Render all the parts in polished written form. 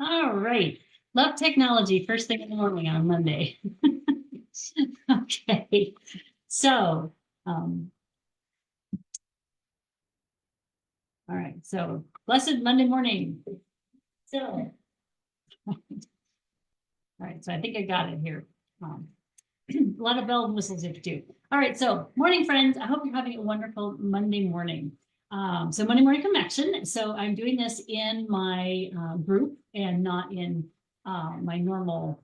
All right. Love technology first thing in the morning on Monday. Okay. So, all right. So, blessed Monday morning. So, all right. So, I think I got it here. A lot of bells and whistles if you do. All right. So, morning, friends. I hope you're having a wonderful Monday morning. So, Monday morning connection. So, I'm doing this in my group and not in my normal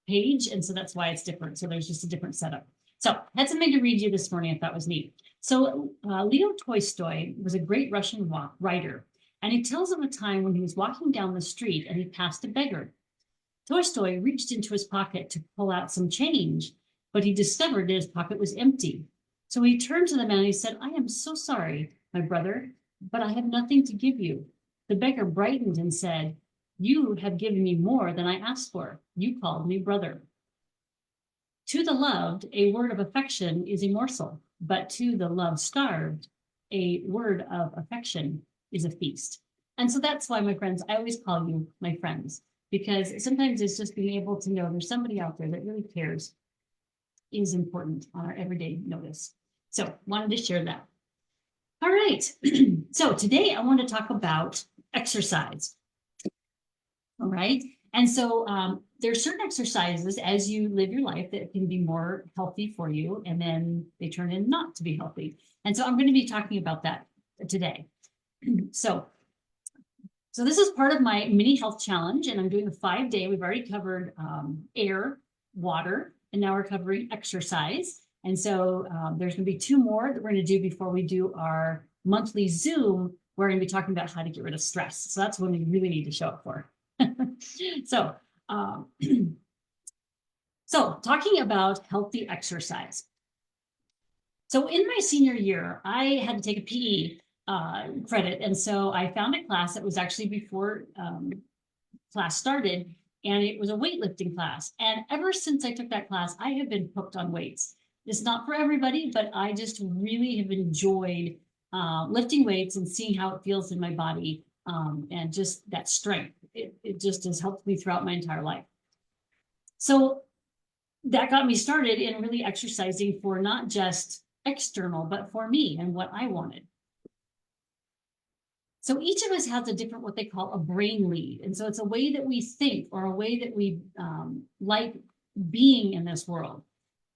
page. And so that's why it's different. So there's just a different setup. So I had something to read you this morning. I thought was neat. So Leo Tolstoy was a great Russian writer. And he tells of a time when he was walking down the street and he passed a beggar. Tolstoy reached into his pocket to pull out some change, but he discovered that his pocket was empty. So he turned to the man and he said, "I am so sorry, my brother, but I have nothing to give you." The beggar brightened and said, "You have given me more than I asked for. You called me brother." To the loved, a word of affection is a morsel, but to the love starved, a word of affection is a feast. And so that's why, my friends, I always call you my friends, because sometimes it's just being able to know there's somebody out there that really cares is important on our everyday notice. So wanted to share that. All right. So today I want to talk about exercise. All right. And so there's certain exercises as you live your life that can be more healthy for you, and then they turn in not to be healthy. And so I'm going to be talking about that today. So this is part of my mini health challenge, and I'm doing a 5-day. We've already covered air, water, and now we're covering exercise. And so there's going to be 2 more that we're going to do before we do our monthly Zoom. We're going to be talking about how to get rid of stress. So that's when we really need to show up for. So, so talking about healthy exercise. So in my senior year, I had to take a PE credit. And so I found a class that was actually before class started, and it was a weightlifting class. And ever since I took that class, I have been hooked on weights. It's not for everybody, but I just really have enjoyed lifting weights and seeing how it feels in my body, and just that strength. It just has helped me throughout my entire life. So that got me started in really exercising for not just external, but for me and what I wanted. So each of us has a different, what they call a brain lead. And so it's a way that we think, or a way that we like being in this world.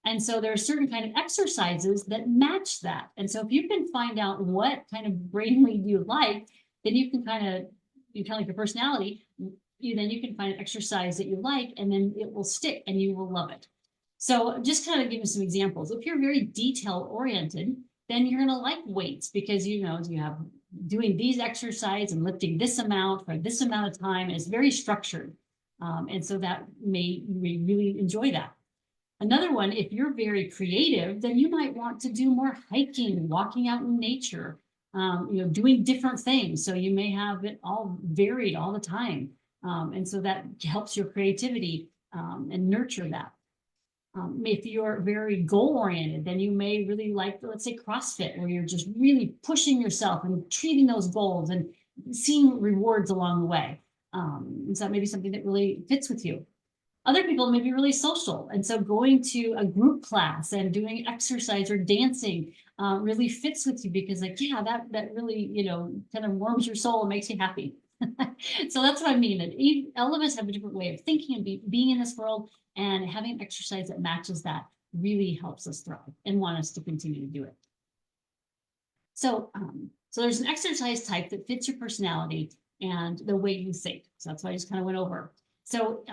And so there are certain kind of exercises that match that. And so if you can find out what kind of brain lead you like, then you can kind of like your personality, then you can find an exercise that you like, and then it will stick and you will love it. So just kind of give you some examples. If you're very detail oriented, then you're going to like weights, because you have doing these exercises and lifting this amount for this amount of time. It's very structured. And so that you may really enjoy that. Another one, if you're very creative, then you might want to do more hiking, walking out in nature, doing different things. So you may have it all varied all the time. And so that helps your creativity and nurture that. If you're very goal oriented, then you may really like, let's say, CrossFit, where you're just really pushing yourself and achieving those goals and seeing rewards along the way. And so that may be something that really fits with you. Other people may be really social. And so going to a group class and doing exercise or dancing really fits with you, because that really, kind of warms your soul and makes you happy. So that's what I mean. That all of us have a different way of thinking and being in this world, and having exercise that matches that really helps us thrive and want us to continue to do it. So there's an exercise type that fits your personality and the way you think. So that's what I just kind of went over. So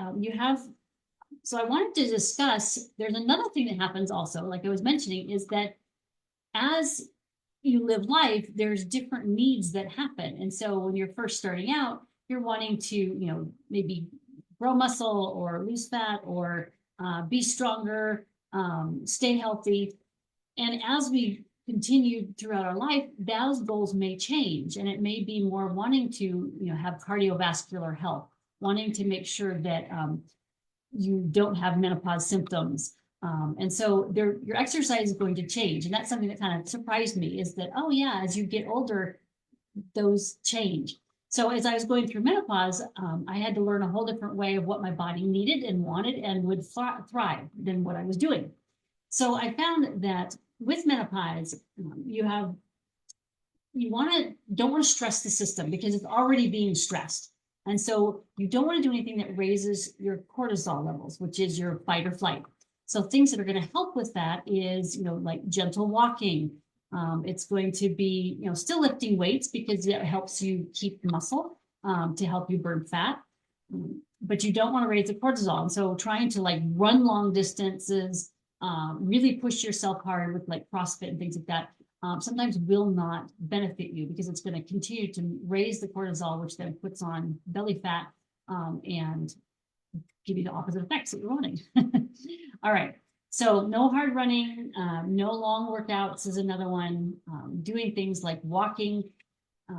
so I wanted to discuss, there's another thing that happens also, like I was mentioning, is that as you live life, there's different needs that happen. And so when you're first starting out, you're wanting to, maybe grow muscle or lose fat, or be stronger, stay healthy. And as we continue throughout our life, those goals may change, and it may be more wanting to, have cardiovascular health, wanting to make sure that you don't have menopause symptoms. And so your exercise is going to change. And that's something that kind of surprised me, is that, oh yeah, as you get older, those change. So as I was going through menopause, I had to learn a whole different way of what my body needed and wanted and would thrive than what I was doing. So I found that with menopause, don't want to stress the system because it's already being stressed. And so you don't want to do anything that raises your cortisol levels, which is your fight or flight. So things that are going to help with that is, like gentle walking. It's going to be, still lifting weights because it helps you keep muscle to help you burn fat. But you don't want to raise the cortisol. And so trying to like run long distances, really push yourself hard with like CrossFit and things like that, sometimes will not benefit you because it's going to continue to raise the cortisol, which then puts on belly fat and give you the opposite effects that you're wanting. All right. So no hard running, no long workouts is another one. Doing things like walking. A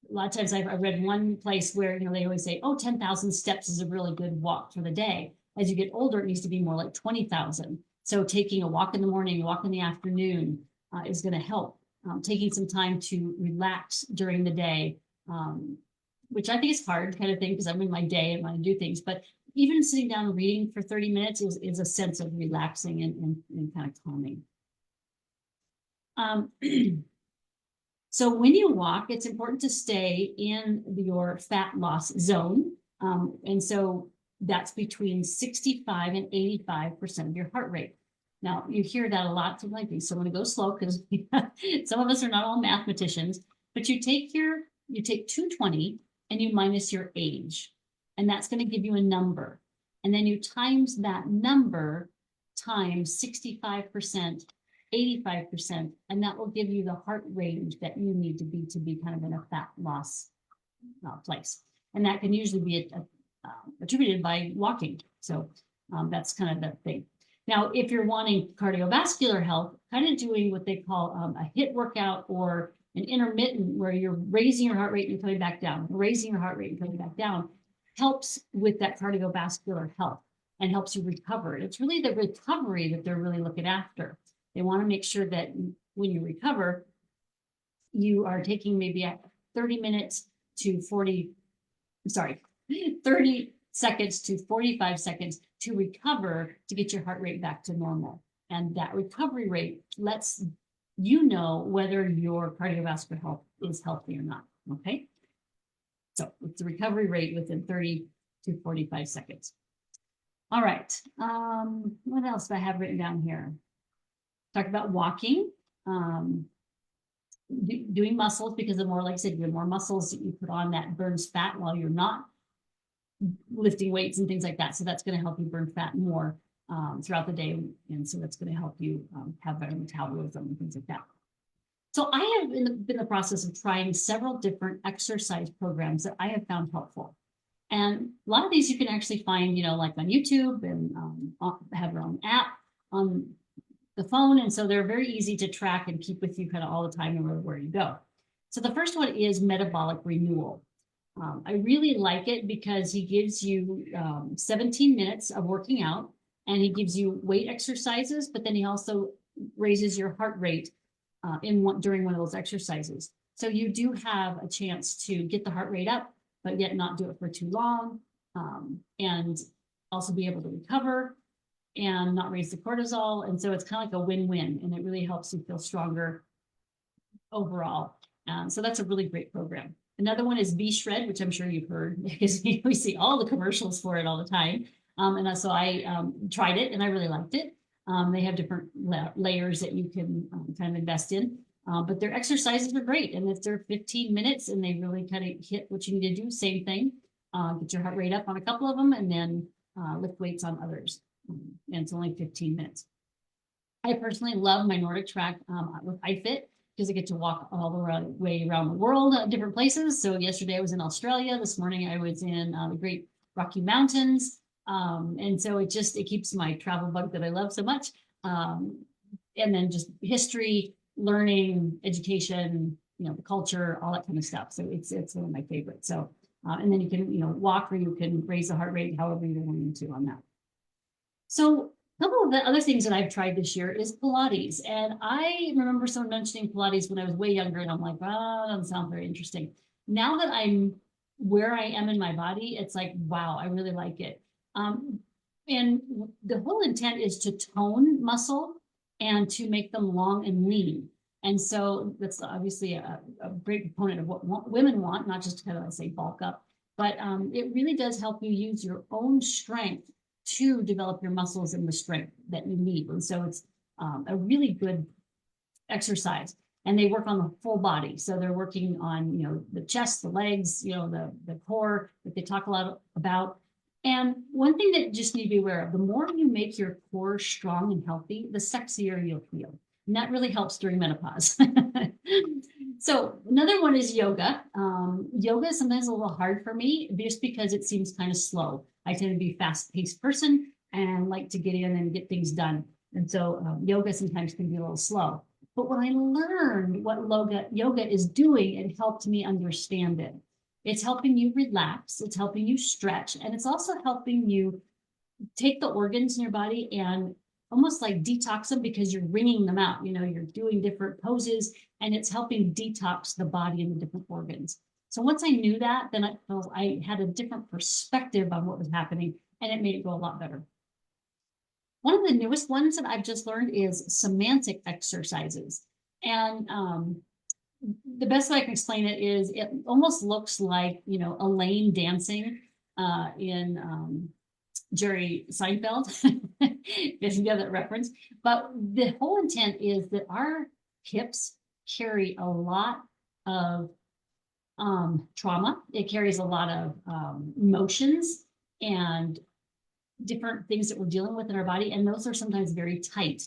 lot of times I've read one place where, they always say, 10,000 steps is a really good walk for the day. As you get older, it needs to be more like 20,000. So taking a walk in the morning, walk in the afternoon is going to help. Taking some time to relax during the day, which I think is hard kind of thing because I'm in my day and want to do things. But even sitting down and reading for 30 minutes is a sense of relaxing and kind of calming. So when you walk, it's important to stay in your fat loss zone. And so that's between 65 and 85% of your heart rate. Now, you hear that a lot from like these, so I'm going to go slow because some of us are not all mathematicians, but you take 220 and you minus your age, and that's going to give you a number. And then you times that number times 65%, 85%, and that will give you the heart range that you need to be kind of in a fat loss place. And that can usually be attributed by walking. So that's kind of the thing. Now, if you're wanting cardiovascular health, kind of doing what they call a HIIT workout or an intermittent where you're raising your heart rate and coming back down, raising your heart rate and coming back down, helps with that cardiovascular health and helps you recover. It's really the recovery that they're really looking after. They want to make sure that when you recover, you are taking maybe 30 seconds to 45 seconds to recover to get your heart rate back to normal. And that recovery rate lets you know whether your cardiovascular health is healthy or not. Okay. So it's the recovery rate within 30 to 45 seconds. All right. What else do I have written down here? Talk about walking, doing muscles, because the more, like I said, the more muscles that you put on, that burns fat while you're not lifting weights and things like that. So that's going to help you burn fat more throughout the day. And so that's going to help you have better metabolism and things like that. So I have been in the process of trying several different exercise programs that I have found helpful. And a lot of these you can actually find, like on YouTube and have your own app on the phone. And so they're very easy to track and keep with you kind of all the time no matter where you go. So the first one is metabolic renewal. I really like it because he gives you 17 minutes of working out and he gives you weight exercises, but then he also raises your heart rate during one of those exercises. So you do have a chance to get the heart rate up, but yet not do it for too long, and also be able to recover and not raise the cortisol. And so it's kind of like a win-win, and it really helps you feel stronger overall. So that's a really great program. Another one is V-Shred, which I'm sure you've heard because we see all the commercials for it all the time. And so I tried it and I really liked it. They have different layers that you can kind of invest in, but their exercises are great. And if they're 15 minutes and they really kind of hit what you need to do, same thing, get your heart rate up on a couple of them and then lift weights on others. And it's only 15 minutes. I personally love my Nordic track with iFit because I get to walk all the way around the world, different places. So yesterday I was in Australia. This morning I was in the Great Rocky Mountains. And so it keeps my travel bug that I love so much. And then just history, learning, education, the culture, all that kind of stuff. So it's one of my favorites. So, and then you can, walk or you can raise the heart rate however you're wanting to on that. So a couple of the other things that I've tried this year is Pilates. And I remember someone mentioning Pilates when I was way younger, and I'm like, oh, that doesn't sound very interesting. now that I'm where I am in my body, it's like, wow, I really like it. And the whole intent is to tone muscle and to make them long and lean. And so that's obviously a great component of what women want, not just kind of, I say, bulk up, but it really does help you use your own strength to develop your muscles and the strength that you need. And so it's a really good exercise. And they work on the full body. So they're working on, the chest, the legs, the core that they talk a lot about. And one thing that you just need to be aware of, the more you make your core strong and healthy, the sexier you'll feel. And that really helps during menopause. So another one is yoga. Yoga is sometimes a little hard for me just because it seems kind of slow. I tend to be a fast-paced person and like to get in and get things done. And so yoga sometimes can be a little slow. But when I learned what yoga is doing, it helped me understand it. It's helping you relax, it's helping you stretch, and it's also helping you take the organs in your body and almost like detox them because you're wringing them out. You're doing different poses and it's helping detox the body and the different organs. So once I knew that, then I had a different perspective on what was happening and it made it go a lot better. One of the newest ones that I've just learned is semantic exercises. And the best way I can explain it is it almost looks like, Elaine dancing in Jerry Seinfeld, if you have that reference. But the whole intent is that our hips carry a lot of trauma. It carries a lot of emotions and different things that we're dealing with in our body, and those are sometimes very tight.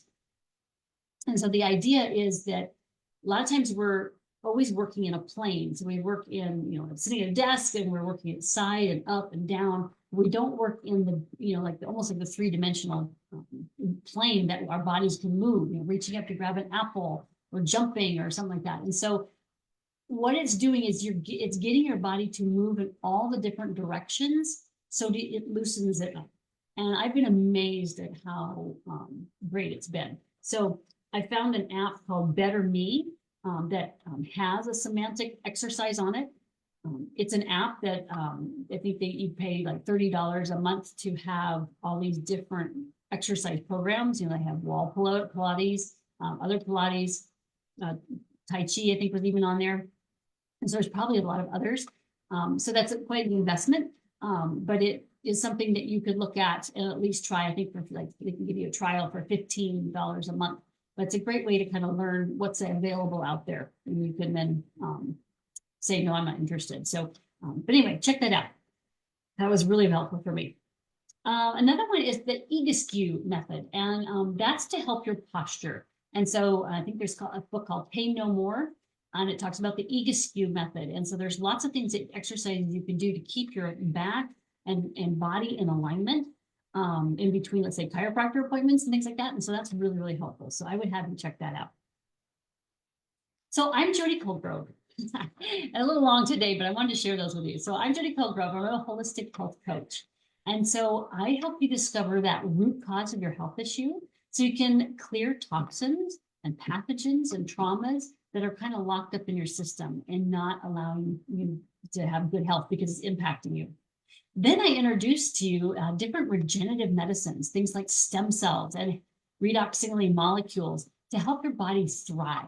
And so the idea is that a lot of times we're always working in a plane. So we work in, sitting at a desk and we're working at side and up and down. We don't work in the, almost like the three-dimensional plane that our bodies can move, reaching up to grab an apple or jumping or something like that. And so what it's doing is it's getting your body to move in all the different directions so it loosens it up. And I've been amazed at how great it's been. So I found an app called Better Me that has a semantic exercise on it. It's an app that I think you pay like $30 a month to have all these different exercise programs. They have wall Pilates, other Pilates, Tai Chi, I think was even on there. And so there's probably a lot of others. So that's quite an investment, but it is something that you could look at and at least try. I think they can give you a trial for $15 a month. But it's a great way to kind of learn what's available out there. And you can then say, no, I'm not interested. So, but anyway, check that out. That was really helpful for me. Another one is the Egescu method, and that's to help your posture. And so I think there's a book called Pain No More, and it talks about the Egescu method. And so there's lots of exercises you can do to keep your back and body in alignment in between, let's say, chiropractor appointments and things like that. And so that's really, really helpful. So I would have you check that out. So I'm Jody Colegrove. A little long today, but I wanted to share those with you. So I'm Jody Colegrove. I'm a holistic health coach. And so I help you discover that root cause of your health issue so you can clear toxins and pathogens and traumas that are kind of locked up in your system and not allowing you to have good health because it's impacting you. Then I introduced to you different regenerative medicines, things like stem cells and redox signaling molecules to help your body thrive.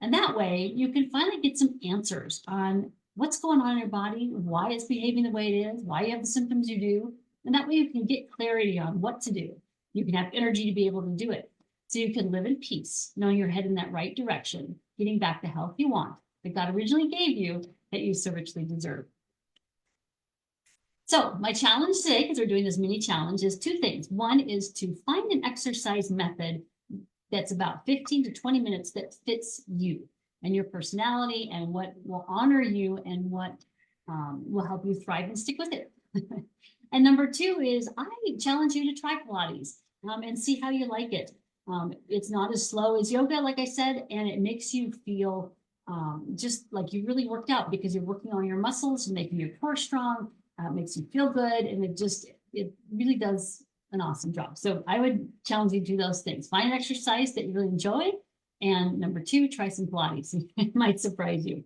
And that way you can finally get some answers on what's going on in your body, why it's behaving the way it is, why you have the symptoms you do. And that way you can get clarity on what to do. You can have energy to be able to do it. So you can live in peace, knowing you're heading in that right direction, getting back the health you want, that God originally gave you, that you so richly deserve. So my challenge today, because we're doing this mini challenge, is two things. One is to find an exercise method that's about 15 to 20 minutes that fits you and your personality and what will honor you and what will help you thrive and stick with it. And number two is I challenge you to try Pilates and see how you like it. It's not as slow as yoga, like I said, and it makes you feel just like you really worked out because you're working on your muscles and making your core strong. Makes you feel good, and it really does an awesome job. So I would challenge you to do those things. Find an exercise that you really enjoy, and number two, try some Pilates. It might surprise you.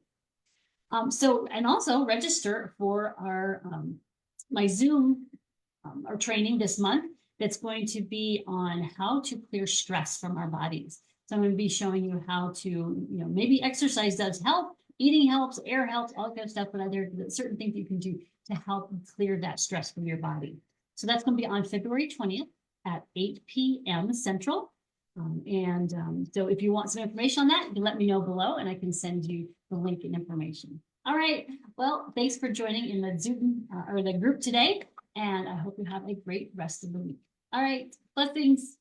And also register for our my Zoom our training this month that's going to be on how to clear stress from our bodies. So I'm going to be showing you how to, maybe exercise does help, eating helps, air helps, all that kind of stuff, but there are certain things you can do to help clear that stress from your body. So that's going to be on February 20th at 8 p.m. Central. So if you want some information on that, you can let me know below and I can send you the link and information. All right. Well, thanks for joining in the Zoom or the group today. And I hope you have a great rest of the week. All right. Blessings.